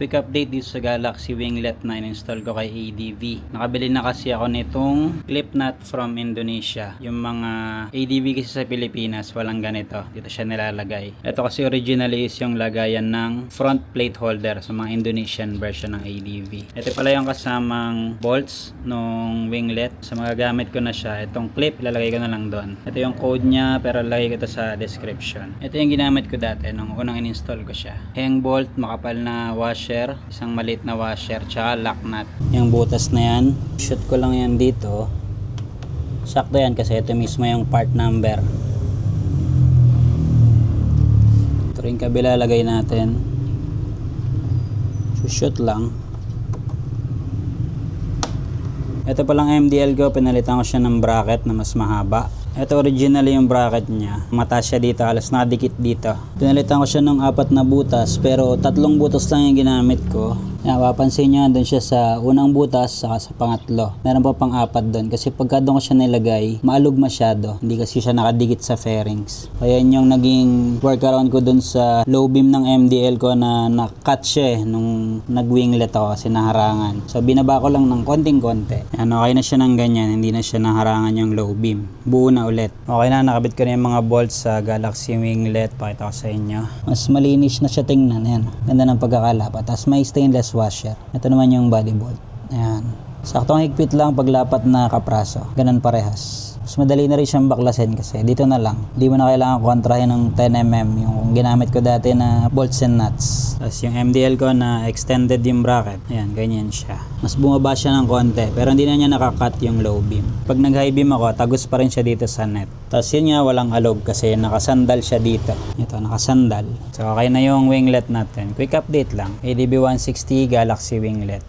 Quick update dito sa Galaxy Winglet na in-install ko kay ADV. Nakabili na kasi ako nitong clip nut from Indonesia. Yung mga ADV kasi sa Pilipinas, walang ganito. Dito siya nilalagay. Ito kasi originally is yung lagayan ng front plate holder sa mga Indonesian version ng ADV. Ito pala yung kasamang bolts nung winglet. Sa mga gamit ko na siya, itong clip, ilalagay ko na lang doon. Ito yung code niya, pero lalagay ko ito sa description. Ito yung ginamit ko dati nung unang in-install ko siya. Hang bolt, makapal na washer, isang maliit na washer, tsaka lock nut. Yung butas na yan, shoot ko lang yan dito. Sakto yan kasi ito mismo yung part number. Ito rin kabila lagay natin. Shoot lang. Ito palang MDL ko, pinalitan ko siya ng bracket na mas mahaba. Ito originally yung bracket niya. Mataas siya dito, halos nakadikit dito. Pinalitan ko siya ng 4 na butas, pero 3 butas lang yung ginamit ko. Yan, papansin nyo, doon siya sa unang butas, saka sa pangatlo. Meron pa pang 4 doon, kasi pagka doon ko siya nilagay, maalog masyado. Hindi kasi siya nakadikit sa fairings. Kaya yun yung naging workaround ko doon sa low beam ng MDL ko na na-cut siya nung nag-winglet ako kasi naharangan. So binaba ko lang ng konting-konti. Yan, okay na siya ng ganyan, hindi na siya naharangan yung low beam. Buo na ulit. Okay na, nakabit ko na yung mga bolts sa Galaxy Winglet. Pakita ko sa inyo. Mas malinis na siya tingnan. Ayan. Ganda ng pagkakalapat. Tapos may stainless washer. Ito naman yung body bolt. Ayan. Saktong higpit lang paglapat na kapraso. Ganun parehas. Mas madali na rin siyang baklasin kasi dito na lang. Hindi mo na kailangan kontrahin ng 10mm yung ginamit ko dati na bolts and nuts. Tapos yung MDL ko na extended yung bracket. Ayan, ganyan siya. Mas bumaba siya ng konti pero hindi na niya nakakat yung low beam. Pag nag high beam ako, tagos pa rin siya dito sa net. Tapos yun nga, walang alog kasi nakasandal siya dito. Ito, nakasandal. So okay na yung winglet natin. Quick update lang. ADV 160 Galaxy Winglet.